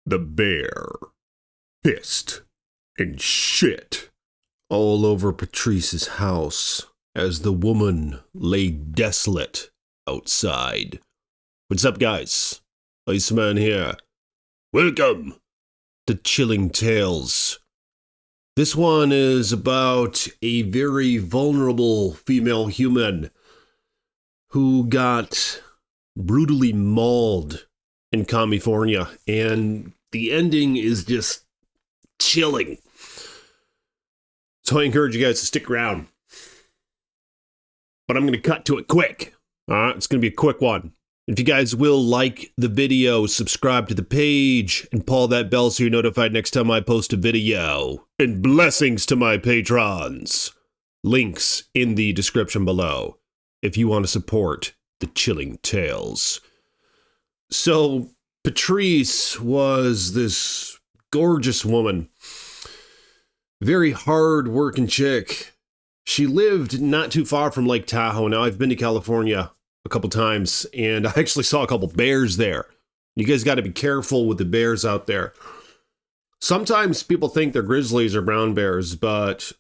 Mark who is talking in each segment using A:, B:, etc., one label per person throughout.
A: The bear pissed and shit all over Patrice's house as the woman lay desolate outside. What's up, guys? Iceman here. Welcome to Chilling Tales. This one is about a very vulnerable female human who got brutally mauled in California, and the ending is just chilling. So I encourage you guys to stick around. But I'm going to cut to it quick. All right, it's going to be a quick one. If you guys will like the video, subscribe to the page, and pull that bell so you're notified next time I post a video. And blessings to my patrons. Links in the description below if you want to support the Chilling Tales. So, Patrice was this gorgeous woman. Very hard-working chick. She lived not too far from Lake Tahoe. Now, I've been to California a couple times, and I actually saw a couple bears there. You guys got to be careful with the bears out there. Sometimes people think they're grizzlies or brown bears, but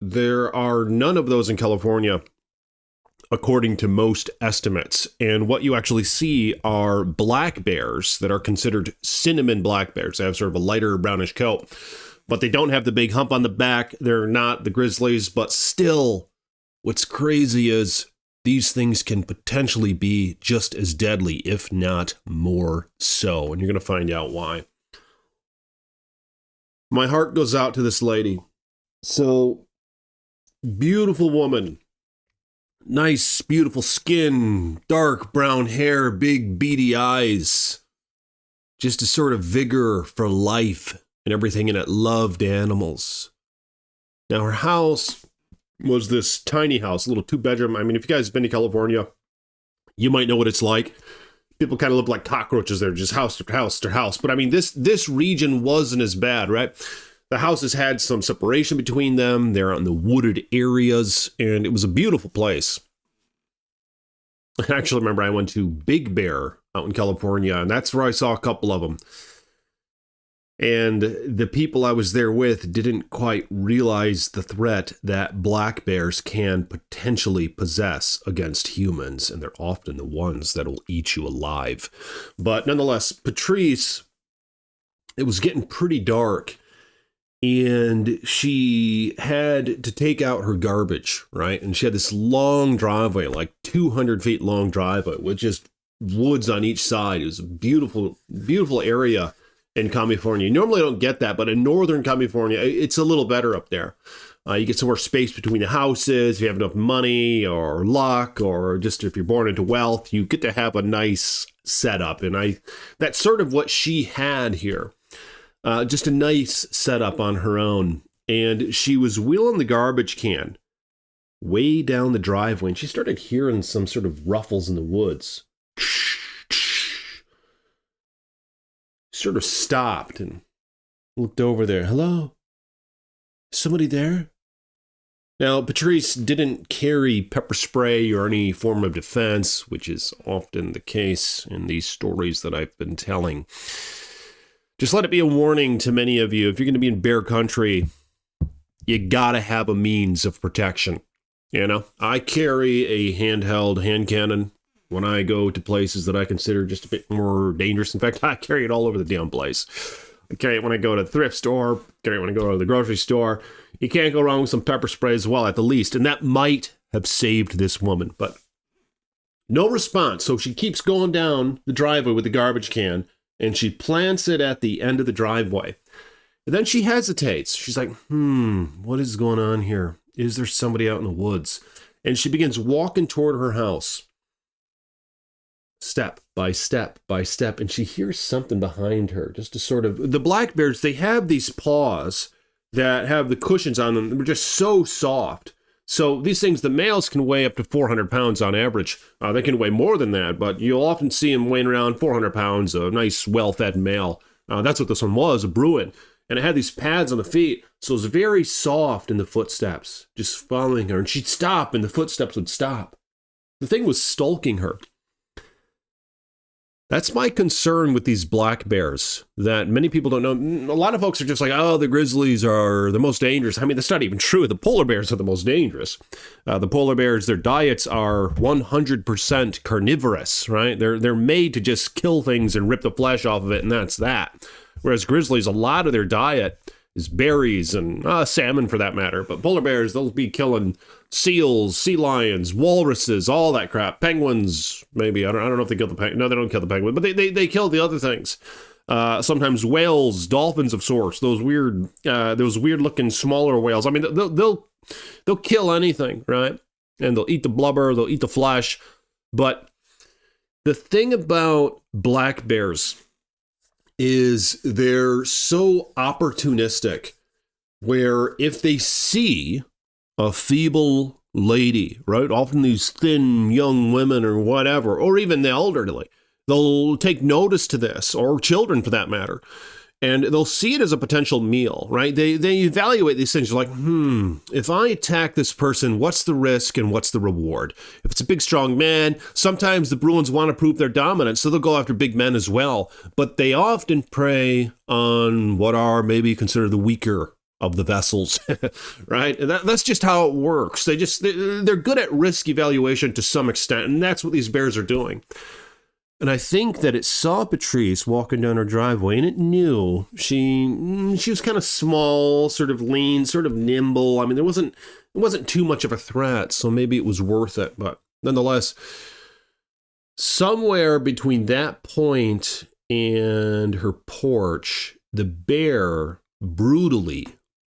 A: there are none of those in California, according to most estimates. And what you actually see are black bears that are considered cinnamon black bears. They have sort of a lighter brownish coat, but they don't have the big hump on the back. They're not the grizzlies, but still, what's crazy is these things can potentially be just as deadly, if not more so. And you're going to find out why. My heart goes out to this lady. So, beautiful woman. Nice, beautiful skin, dark brown hair, big beady eyes. Just a sort of vigor for life and everything in it. Loved animals. Now, her house was this tiny house, a little two-bedroom. I mean, if you guys have been to California, you might know what it's like. People kind of look like cockroaches there, just house to house to house. But I mean, this region wasn't as bad, right? The houses had some separation between them. They're on the wooded areas, and it was a beautiful place. I actually remember I went to Big Bear out in California, and that's where I saw a couple of them. And the people I was there with didn't quite realize the threat that black bears can potentially possess against humans, and they're often the ones that will eat you alive. But nonetheless, Patrice, it was getting pretty dark, and she had to take out her garbage, right? And she had this long driveway, like 200 feet long driveway, with just woods on each side. It was a beautiful, beautiful area in California. You normally don't get that, but in Northern California, it's a little better up there. You get some more space between the houses. If you have enough money or luck, or just if you're born into wealth, you get to have a nice setup. And that's sort of what she had here. Just a nice setup on her own. And she was wheeling the garbage can way down the driveway, and she started hearing some sort of ruffles in the woods. Sort of stopped and looked over there. Hello? Somebody there? Now, Patrice didn't carry pepper spray or any form of defense, which is often the case in these stories that I've been telling. Just let it be a warning to many of you. If you're going to be in bear country, you gotta have a means of protection. You know, I carry a handheld hand cannon when I go to places that I consider just a bit more dangerous. In fact, I carry it all over the damn place. I carry it when I go to the thrift store, carry it when I go to the grocery store. You can't go wrong with some pepper spray as well, at the least. And that might have saved this woman, but no response. So she keeps going down the driveway with the garbage can, and she plants it at the end of the driveway. And then she hesitates. She's like, what is going on here? Is there somebody out in the woods? And she begins walking toward her house. Step by step by step, and she hears something behind her. Just a sort of, the black bears, they have these paws that have the cushions on them. They're just so soft. So these things, the males can weigh up to 400 pounds on average. They can weigh more than that, but you'll often see them weighing around 400 pounds, a nice, well-fed male. That's what this one was, a Bruin. And it had these pads on the feet, so it was very soft in the footsteps, just following her. And she'd stop, and the footsteps would stop. The thing was stalking her. That's my concern with these black bears that many people don't know. A lot of folks are just like, oh, the grizzlies are the most dangerous. I mean, that's not even true. The polar bears are the most dangerous. The polar bears, their diets are 100% carnivorous, right? They're made to just kill things and rip the flesh off of it, and that's that. Whereas grizzlies, a lot of their diet is berries and salmon for that matter. But polar bears, they'll be killing seals, sea lions, walruses, all that crap. Penguins, maybe. I don't know if they kill the penguin. No, they don't kill the penguin, but they kill the other things. Sometimes whales, dolphins of sorts. Those weird looking smaller whales. I mean, they'll kill anything, right? And they'll eat the blubber. They'll eat the flesh. But the thing about black bears is they're so opportunistic, where if they see a feeble lady, right, often these thin young women or whatever, or even the elderly, they'll take notice to this, or children for that matter, and they'll see it as a potential meal, right? They evaluate these things like, if I attack this person, what's the risk and what's the reward? If it's a big, strong man, sometimes the Bruins want to prove their dominance, so they'll go after big men as well. But they often prey on what are maybe considered the weaker of the vessels, right? And that's just how it works. They're good at risk evaluation to some extent, and that's what these bears are doing. And I think that it saw Patrice walking down her driveway, and it knew she was kind of small, sort of lean, sort of nimble. I mean, it wasn't too much of a threat, so maybe it was worth it. But nonetheless, somewhere between that point and her porch, the bear brutally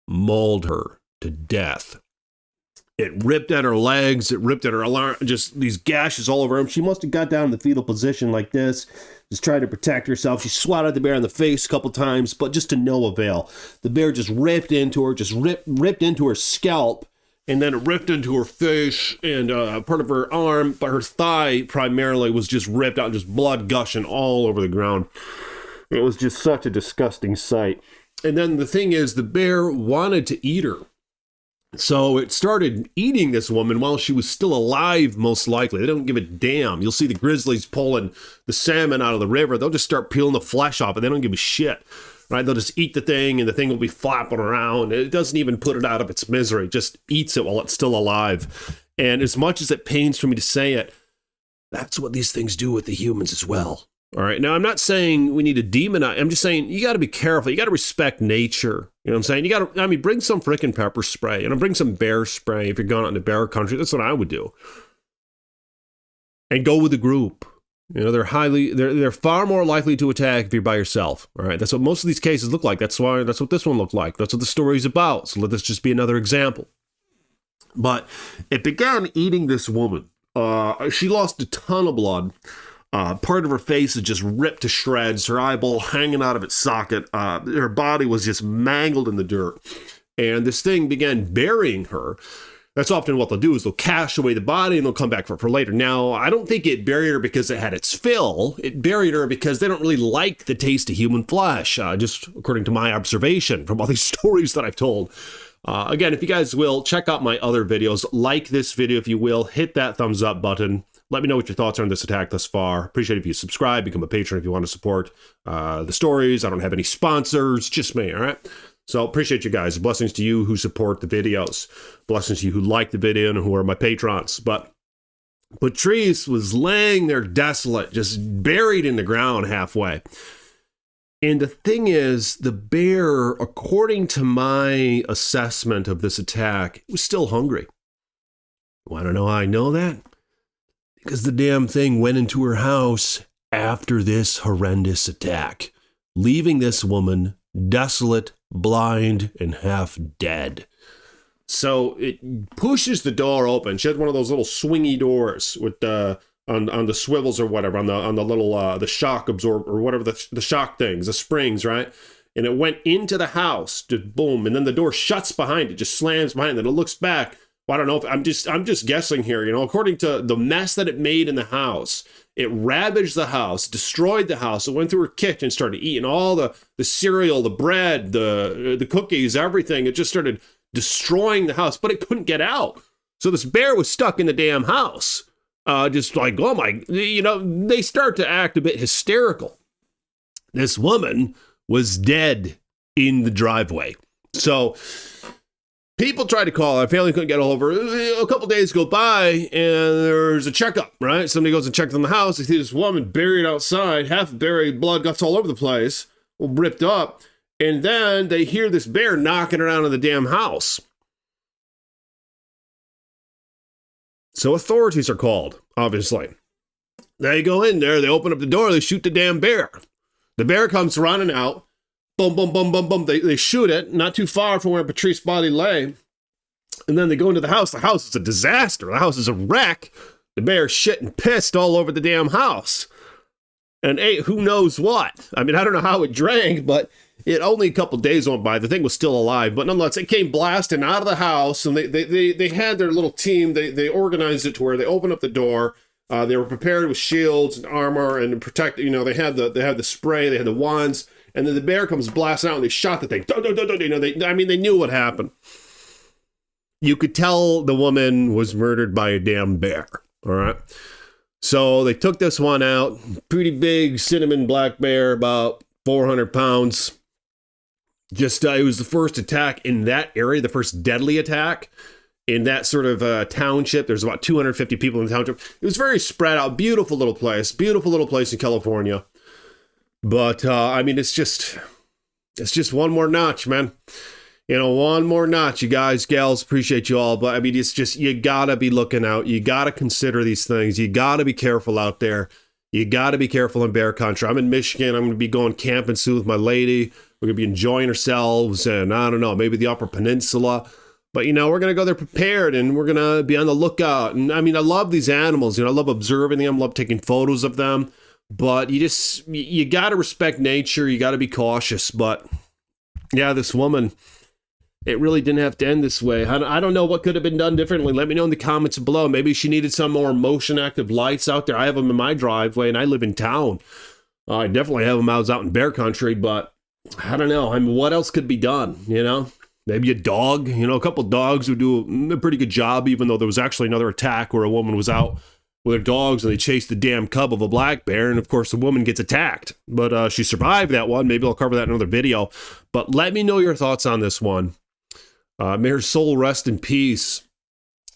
A: mauled her to death. It ripped at her legs. It ripped at her arm. Just these gashes all over her. She must have got down in the fetal position like this, just trying to protect herself. She swatted the bear in the face a couple times, but just to no avail. The bear just ripped into her, ripped into her scalp, and then it ripped into her face and part of her arm, but her thigh primarily was just ripped out, just blood gushing all over the ground. It was just such a disgusting sight. And then the thing is, the bear wanted to eat her. So it started eating this woman while she was still alive, most likely. They don't give a damn. You'll see the grizzlies pulling the salmon out of the river. They'll just start peeling the flesh off, and they don't give a shit, right? They'll just eat the thing, and the thing will be flapping around. It doesn't even put it out of its misery. It just eats it while it's still alive. And as much as it pains for me to say it, that's what these things do with the humans as well. All right. Now, I'm not saying we need to demonize. I'm just saying you got to be careful. You got to respect nature. You know what I'm saying? You got to, bring some freaking pepper spray. Bring some bear spray if you're going out into bear country. That's what I would do. And go with the group. You know, they're far more likely to attack if you're by yourself. All right. That's what most of these cases look like. That's what this one looked like. That's what the story's about. So let this just be another example. But it began eating this woman. She lost a ton of blood. Part of her face is just ripped to shreds, her eyeball hanging out of its socket. Her body was just mangled in the dirt. And this thing began burying her. That's often what they'll do, is they'll cache away the body and they'll come back for later. Now, I don't think it buried her because it had its fill. It buried her because they don't really like the taste of human flesh, just according to my observation from all these stories that I've told. Again, if you guys will, check out my other videos. Like this video if you will. Hit that thumbs up button. Let me know what your thoughts are on this attack thus far. Appreciate it if you subscribe, become a patron if you want to support the stories. I don't have any sponsors, just me, all right? So appreciate you guys. Blessings to you who support the videos. Blessings to you who like the video and who are my patrons. But Patrice was laying there desolate, just buried in the ground halfway. And the thing is, the bear, according to my assessment of this attack, was still hungry. Want to know how I know that? Because the damn thing went into her house after this horrendous attack, leaving this woman desolate, blind, and half dead. So it pushes the door open. She had one of those little swingy doors with on the swivels or whatever, on the little the shock absorber or whatever the shock things, the springs, right? And it went into the house, just boom, and then the door shuts behind it, just slams behind it. It looks back. Well, I don't know if I'm just guessing here, you know, according to the mess that it made in the house, it ravaged the house, destroyed the house. It went through her kitchen, started eating all the cereal, the bread, the cookies, everything. It just started destroying the house, but it couldn't get out. So this bear was stuck in the damn house. just like, oh my, they start to act a bit hysterical. This woman was dead in the driveway. So people tried to call her. Family couldn't get a hold of her. A couple days go by, and there's a checkup, right? Somebody goes and checks on the house. They see this woman buried outside, half buried, blood guts all over the place, all ripped up. And then they hear this bear knocking around in the damn house. So authorities are called, obviously. They go in there, they open up the door, they shoot the damn bear. The bear comes running out. Boom, boom, boom, boom, boom. They shoot it, not too far from where Patrice's body lay. And then they go into the house. The house is a disaster. The house is a wreck. The bear's shit and pissed all over the damn house. And ate who knows what. I mean, I don't know how it drank, but it only a couple days went by. The thing was still alive. But nonetheless, it came blasting out of the house. And they had their little team. They organized it to where they opened up the door. They were prepared with shields and armor and protect. They had the spray. They had the wands. And then the bear comes blasting out and they shot the thing. They knew what happened. You could tell the woman was murdered by a damn bear. All right. So they took this one out. Pretty big cinnamon black bear, about 400 pounds. Just, it was the first attack in that area, the first deadly attack in that sort of township. There's about 250 people in the township. It was very spread out. Beautiful little place in California. But, it's just one more notch, man. One more notch. You guys, gals, appreciate you all. But, it's just, you gotta be looking out. You gotta consider these things. You gotta be careful out there. You gotta be careful in bear country. I'm in Michigan. I'm going to be going camping soon with my lady. We're going to be enjoying ourselves. And, I don't know, maybe the Upper Peninsula. But, we're going to go there prepared, and we're going to be on the lookout. And, I love these animals. I love observing them. I love taking photos of them. But you got to respect nature. You got to be cautious. But yeah, this woman, it really didn't have to end this way. I don't know what could have been done differently. Let me know in the comments below. Maybe she needed some more motion active lights out there. I have them in my driveway and I live in town. I definitely have them out in bear country, but I don't know. What else could be done? Maybe a dog, a couple dogs would do a pretty good job, even though there was actually another attack where a woman was out with her dogs and they chased the damn cub of a black bear. And of course the woman gets attacked, but she survived that one. Maybe I'll cover that in another video, but let me know your thoughts on this one. May her soul rest in peace.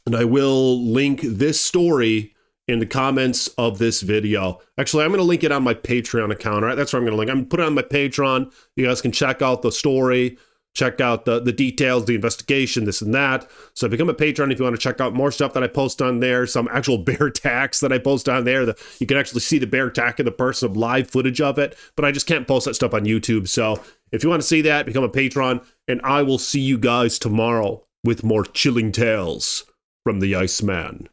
A: And I will link this story in the comments of this video. Actually, I'm going to link it on my Patreon account. All right, that's where I'm going to link. I'm going to put it on my Patreon. You guys can check out the story. Check out the details, the investigation, this and that. So become a patron if you want to check out more stuff that I post on there, some actual bear attacks that I post on there. You can actually see the bear attack in the person of live footage of it, but I just can't post that stuff on YouTube. So if you want to see that, become a patron, and I will see you guys tomorrow with more chilling tales from the Iceman.